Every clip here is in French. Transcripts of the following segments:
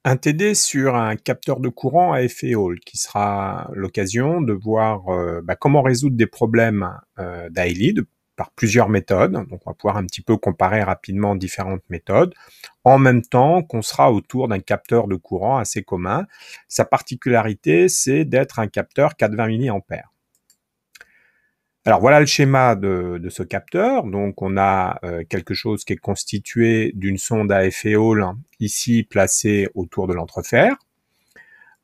Un TD sur un capteur de courant à effet Hall, qui sera l'occasion de voir comment résoudre des problèmes d'AELI par plusieurs méthodes. Donc on va pouvoir un petit peu comparer rapidement différentes méthodes, en même temps qu'on sera autour d'un capteur de courant assez commun. Sa particularité, c'est d'être un capteur 420 mA. Alors voilà le schéma de ce capteur. Donc on a quelque chose qui est constitué d'une sonde à effet Hall ici placée autour de l'entrefer,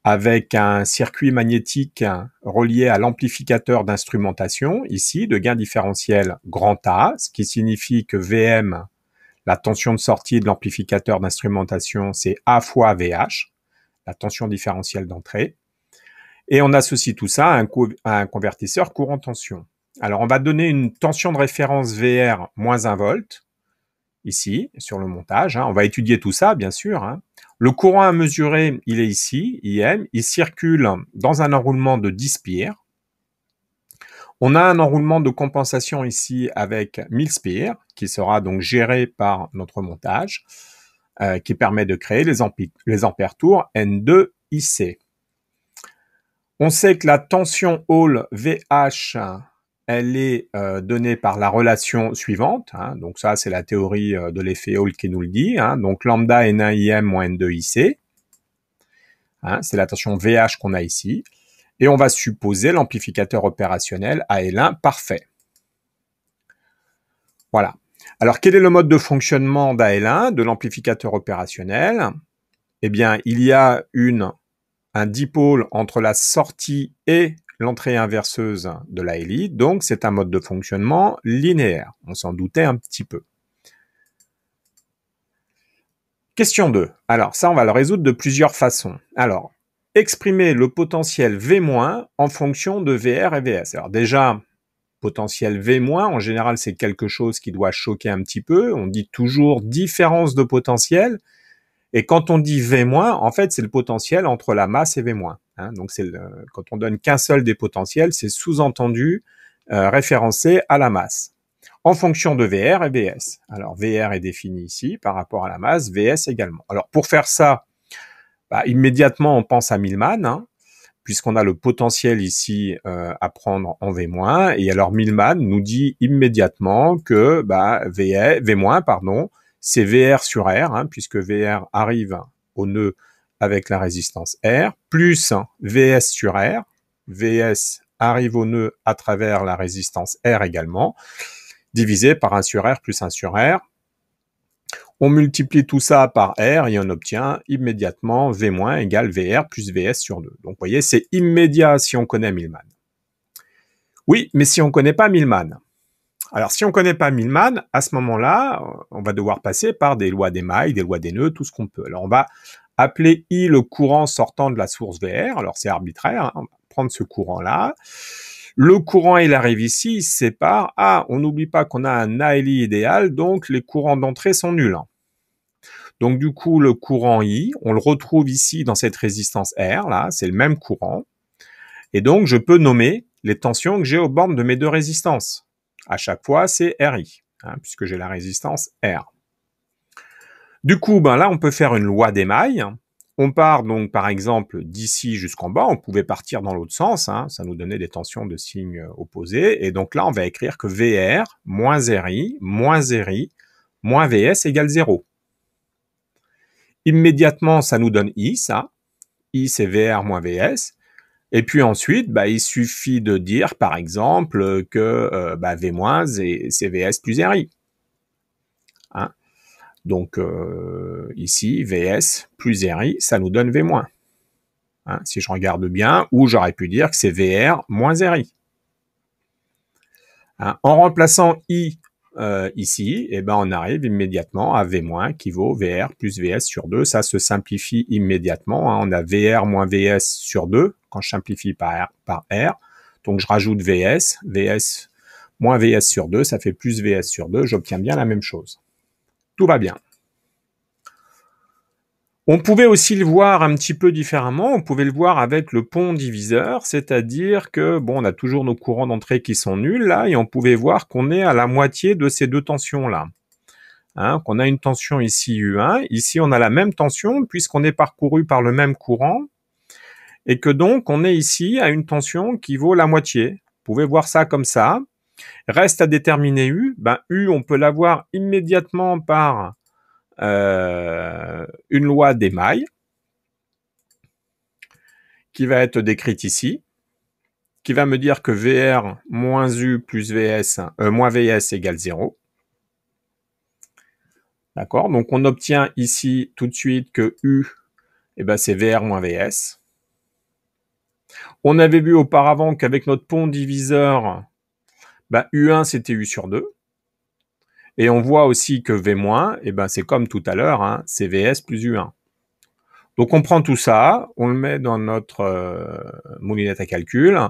avec un circuit magnétique relié à l'amplificateur d'instrumentation ici de gain différentiel grand A, ce qui signifie que VM, la tension de sortie de l'amplificateur d'instrumentation, c'est A fois VH, la tension différentielle d'entrée. Et on associe tout ça à un convertisseur courant tension. Alors, on va donner une tension de référence VR moins 1 volt, ici, sur le montage. On va étudier tout ça, bien sûr. Le courant à mesurer, il est ici, IM. Il circule dans un enroulement de 10 spires. On a un enroulement de compensation ici avec 1000 spires, qui sera donc géré par notre montage, qui permet de créer les ampères tours N2IC. On sait que la tension Hall VH, elle est donnée par la relation suivante. Donc ça, c'est la théorie de l'effet Hall qui nous le dit. Donc lambda N1IM moins N2IC. C'est la tension VH qu'on a ici. Et on va supposer l'amplificateur opérationnel AL1 parfait. Voilà. Alors, quel est le mode de fonctionnement d'AL1, de l'amplificateur opérationnel? Eh bien, il y a un dipôle entre la sortie et l'entrée inverseuse de l'AELI, donc c'est un mode de fonctionnement linéaire. On s'en doutait un petit peu. Question 2. Alors ça, on va le résoudre de plusieurs façons. Alors, exprimer le potentiel V- en fonction de VR et VS. Alors déjà, potentiel V-, en général, c'est quelque chose qui doit choquer un petit peu. On dit toujours différence de potentiel. Et quand on dit V-, en fait, c'est le potentiel entre la masse et V-. Donc, quand on donne qu'un seul des potentiels, c'est sous-entendu référencé à la masse, en fonction de VR et VS. Alors, VR est défini ici par rapport à la masse, VS également. Alors, pour faire ça, immédiatement, on pense à Millman, puisqu'on a le potentiel ici à prendre en V-. Et alors, Millman nous dit immédiatement que V-, c'est VR sur R, puisque VR arrive au nœud avec la résistance R, plus VS sur R, VS arrive au nœud à travers la résistance R également, divisé par 1 sur R plus 1 sur R. On multiplie tout ça par R et on obtient immédiatement V- égale VR plus VS sur 2. Donc, vous voyez, c'est immédiat si on connaît Millman. Oui, mais si on ne connaît pas Millman. Alors, si on ne connaît pas Millman, à ce moment-là, on va devoir passer par des lois des mailles, des lois des nœuds, tout ce qu'on peut. Alors, on va appeler I le courant sortant de la source VR. Alors, c'est arbitraire. On va prendre ce courant-là. Le courant, il arrive ici, il se sépare. On n'oublie pas qu'on a un ALI idéal, donc les courants d'entrée sont nuls. Donc, du coup, le courant I, on le retrouve ici dans cette résistance R, là, c'est le même courant. Et donc, je peux nommer les tensions que j'ai aux bornes de mes deux résistances. À chaque fois, c'est RI, puisque j'ai la résistance R. Du coup, là, on peut faire une loi d'émail. On part donc, par exemple, d'ici jusqu'en bas. On pouvait partir dans l'autre sens. Ça nous donnait des tensions de signes opposés. Et donc là, on va écrire que VR moins RI moins VS égale 0. Immédiatement, ça nous donne I, ça. I, c'est VR moins VS. Et puis ensuite, il suffit de dire, par exemple, que V-, c'est VS plus RI. Donc, ici, VS plus RI, ça nous donne V-. Si je regarde bien, ou j'aurais pu dire que c'est VR moins RI. En remplaçant I ici, on arrive immédiatement à V- qui vaut VR plus VS sur 2. Ça se simplifie immédiatement. On a VR moins VS sur 2 quand je simplifie par R. Donc, je rajoute VS moins VS sur 2, ça fait plus VS sur 2. J'obtiens bien la même chose. Tout va bien. On pouvait aussi le voir un petit peu différemment, on pouvait le voir avec le pont diviseur, c'est-à-dire que, on a toujours nos courants d'entrée qui sont nuls, là, et on pouvait voir qu'on est à la moitié de ces deux tensions-là. hein, qu'on a une tension ici U1, ici on a la même tension puisqu'on est parcouru par le même courant, et que donc on est ici à une tension qui vaut la moitié. Vous pouvez voir ça comme ça. Reste à déterminer U. Ben, U, on peut l'avoir immédiatement par une loi d'émail, qui va être décrite ici, qui va me dire que VR moins U plus VS, moins VS égale 0. D'accord? Donc on obtient ici tout de suite que U, eh ben, c'est VR moins VS. On avait vu auparavant qu'avec notre pont diviseur, ben, U1 c'était U sur 2. Et on voit aussi que V-, eh ben, c'est comme tout à l'heure, hein, c'est VS plus U1. Donc on prend tout ça, on le met dans notre moulinette à calcul,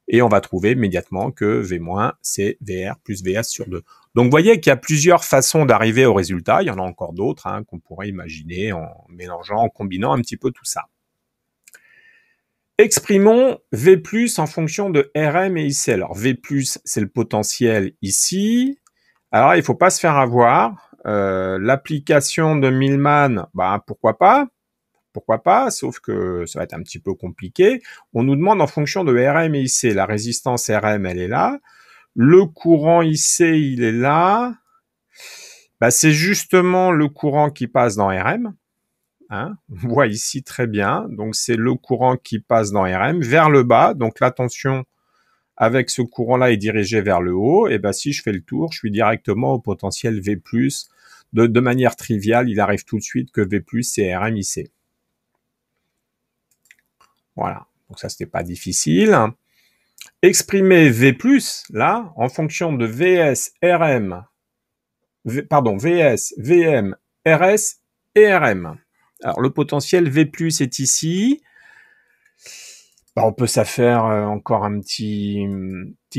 et on va trouver immédiatement que V-, c'est VR plus VS sur 2. Donc vous voyez qu'il y a plusieurs façons d'arriver au résultat, il y en a encore d'autres hein, qu'on pourrait imaginer en mélangeant, en combinant un petit peu tout ça. Exprimons V+, en fonction de Rm et IC. Alors V+, c'est le potentiel ici. Alors il ne faut pas se faire avoir. L'application de Millman, bah, pourquoi pas, sauf que ça va être un petit peu compliqué. On nous demande en fonction de Rm et IC. La résistance Rm, elle est là. Le courant IC, il est là. Bah, c'est justement le courant qui passe dans Rm. Hein, on voit ici très bien. Donc, c'est le courant qui passe dans Rm vers le bas. Donc, la tension avec ce courant-là est dirigée vers le haut. Et ben, si je fais le tour, je suis directement au potentiel V+. De manière triviale, il arrive tout de suite que V+, c'est RMIC. Voilà. Donc, ça, c'était pas difficile. Exprimer V+, là, en fonction de VS, RM, VS, VM, RS et RM. Alors, le potentiel V+, est ici. Ben, on peut ça faire encore un petit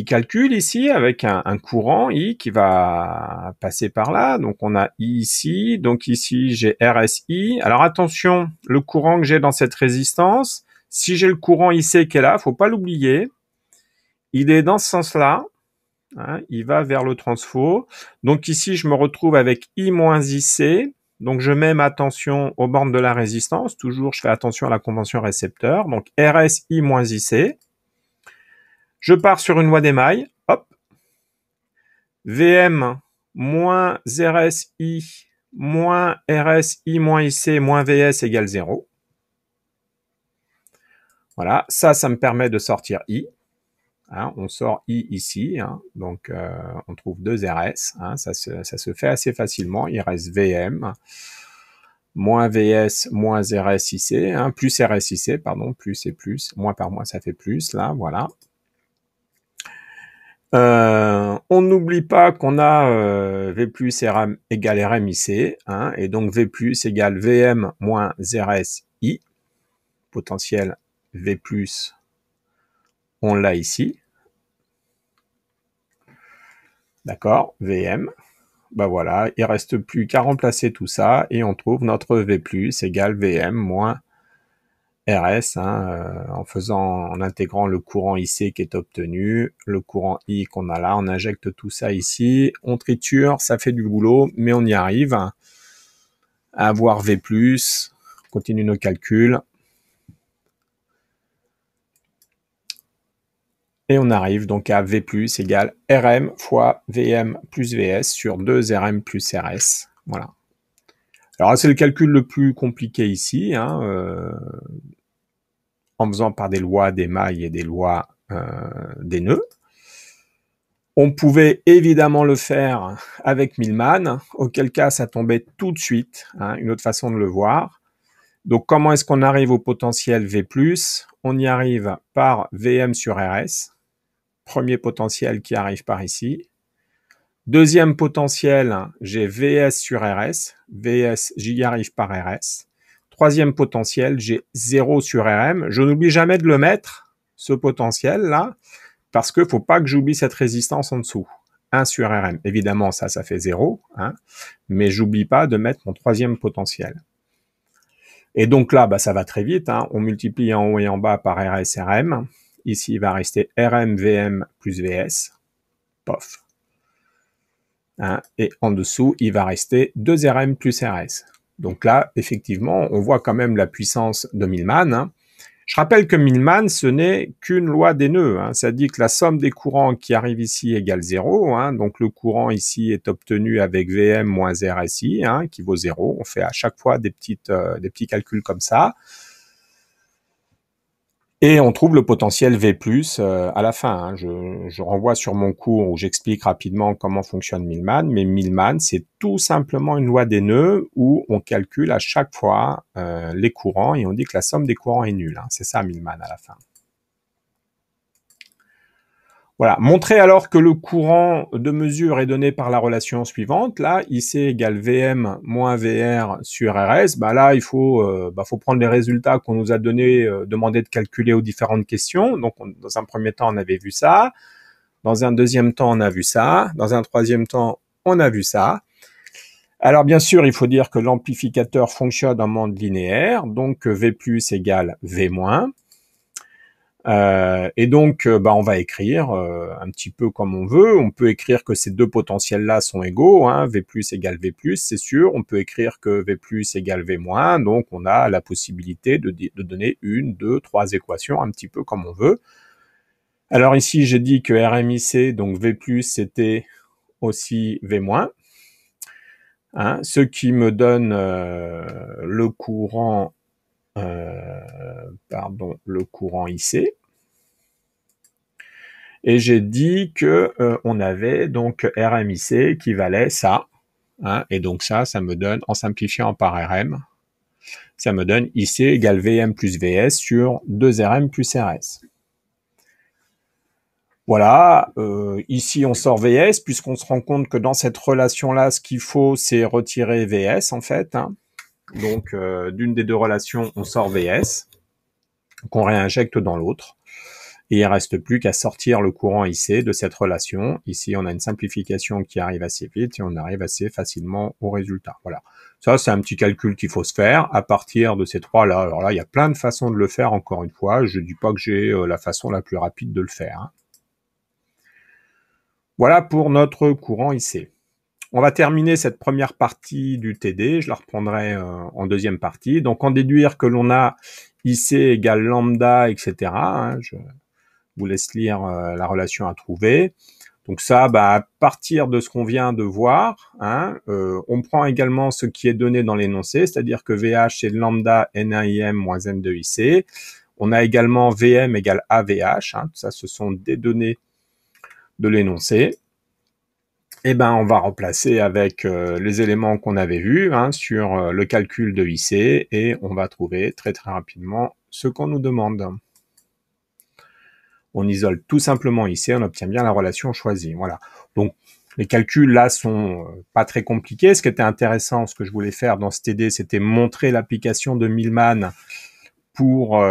calcul ici avec un courant I qui va passer par là. Donc, on a I ici. Donc, ici, j'ai RSI. Alors, attention, le courant que j'ai dans cette résistance, si j'ai le courant IC qui est là, faut pas l'oublier. Il est dans ce sens-là. Hein, il va vers le transfo. Donc, ici, je me retrouve avec I moins IC. Donc, je mets ma tension aux bornes de la résistance. Toujours, je fais attention à la convention récepteur. Donc, RSI moins IC. Je pars sur une loi d'émail. Hop. VM moins RSI moins RSI moins IC moins VS égale 0. Voilà. Ça me permet de sortir I. Hein, on sort I ici, hein, donc on trouve 2 RS, hein, ça se fait assez facilement, il reste VM, moins VS, moins RSIC, hein, plus RSIC, pardon, plus et plus, moins par moins ça fait plus, là, voilà. On n'oublie pas qu'on a V plus RM égale RMIC, hein, et donc V plus égale VM moins RSI, potentiel V plus, on l'a ici. D'accord, VM. Ben voilà, il reste plus qu'à remplacer tout ça et on trouve notre V+ égale VM moins RS, hein, en intégrant le courant IC qui est obtenu, le courant I qu'on a là, on injecte tout ça ici, on triture, ça fait du boulot, mais on y arrive à avoir V+, on continue nos calculs. Et on arrive donc à V+ égale RM fois VM plus VS sur 2 RM plus RS. Voilà. Alors c'est le calcul le plus compliqué ici, hein, en faisant par des lois d'émail et des lois des nœuds. On pouvait évidemment le faire avec Millman, auquel cas ça tombait tout de suite, hein, une autre façon de le voir. Donc comment est-ce qu'on arrive au potentiel V+? On y arrive par VM sur RS. Premier potentiel qui arrive par ici. Deuxième potentiel, j'ai VS sur RS. VS, j'y arrive par RS. Troisième potentiel, j'ai 0 sur RM. Je n'oublie jamais de le mettre, ce potentiel-là, parce qu'il ne faut pas que j'oublie cette résistance en dessous. 1 sur RM. Évidemment, ça fait 0, hein, mais j'oublie pas de mettre mon troisième potentiel. Et donc là, ça va très vite. Hein. On multiplie en haut et en bas par RS, RM. Ici, il va rester RM, VM plus VS. Pof. hein, et en dessous, il va rester 2Rm plus RS. Donc là, effectivement, on voit quand même la puissance de Millman, hein. Je rappelle que Millman, ce n'est qu'une loi des nœuds, hein. Ça dit que la somme des courants qui arrivent ici égale 0, hein. Donc le courant ici est obtenu avec Vm moins RSI, hein, qui vaut 0. On fait à chaque fois des petits calculs comme ça. Et on trouve le potentiel V+, à la fin, hein. Je renvoie sur mon cours où j'explique rapidement comment fonctionne Millman, mais Millman, c'est tout simplement une loi des nœuds où on calcule à chaque fois les courants et on dit que la somme des courants est nulle, hein. C'est ça Millman à la fin. Voilà, montrer alors que le courant de mesure est donné par la relation suivante. Là, IC égale Vm moins Vr sur Rs. Bah là, il faut prendre les résultats qu'on nous a demandé de calculer aux différentes questions. Donc, dans un premier temps, on avait vu ça. Dans un deuxième temps, on a vu ça. Dans un troisième temps, on a vu ça. Alors, bien sûr, il faut dire que l'amplificateur fonctionne en monde linéaire. Donc, V+ égale V-. Et donc, on va écrire un petit peu comme on veut. On peut écrire que ces deux potentiels-là sont égaux, hein, V+ égale V+, c'est sûr. On peut écrire que V+ égale V-. Donc, on a la possibilité de donner une, deux, trois équations, un petit peu comme on veut. Alors ici, j'ai dit que RMIC, donc V+, c'était aussi V-, hein, ce qui me donne le courant IC. Et j'ai dit que on avait donc RMIC qui valait ça, hein, et donc ça me donne, en simplifiant par RM, ça me donne IC égale Vm plus Vs sur 2Rm plus Rs. Voilà, ici on sort Vs, puisqu'on se rend compte que dans cette relation-là, ce qu'il faut, c'est retirer Vs, en fait, hein. Donc, d'une des deux relations, on sort Vs, qu'on réinjecte dans l'autre. Et il ne reste plus qu'à sortir le courant IC de cette relation. Ici, on a une simplification qui arrive assez vite et on arrive assez facilement au résultat. Voilà. Ça, c'est un petit calcul qu'il faut se faire à partir de ces trois-là. Alors là, il y a plein de façons de le faire, encore une fois. Je ne dis pas que j'ai la façon la plus rapide de le faire, hein. Voilà pour notre courant IC. On va terminer cette première partie du TD. Je la reprendrai en deuxième partie. Donc, en déduire que l'on a IC égale lambda, etc., hein, je vous laisse lire la relation à trouver. Donc ça, à partir de ce qu'on vient de voir, hein, on prend également ce qui est donné dans l'énoncé, c'est-à-dire que VH c'est lambda N1IM moins N2IC. On a également VM égale AVH, hein, ça ce sont des données de l'énoncé. Et on va remplacer avec les éléments qu'on avait vus, hein, sur le calcul de IC et on va trouver très très rapidement ce qu'on nous demande. On isole tout simplement IC, on obtient bien la relation choisie. Voilà. Donc, les calculs là sont pas très compliqués. Ce qui était intéressant, ce que je voulais faire dans ce TD, c'était montrer l'application de Millman pour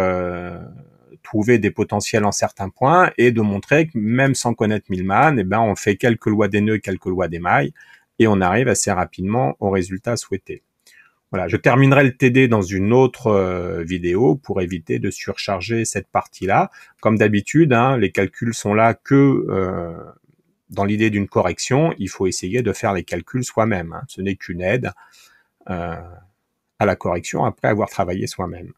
trouver des potentiels en certains points et de montrer que même sans connaître Millman, on fait quelques lois des nœuds, quelques lois des mailles et on arrive assez rapidement au résultat souhaité. Voilà, je terminerai le TD dans une autre vidéo pour éviter de surcharger cette partie-là. Comme d'habitude, hein, les calculs sont là que dans l'idée d'une correction. Il faut essayer de faire les calculs soi-même, hein. Ce n'est qu'une aide à la correction après avoir travaillé soi-même.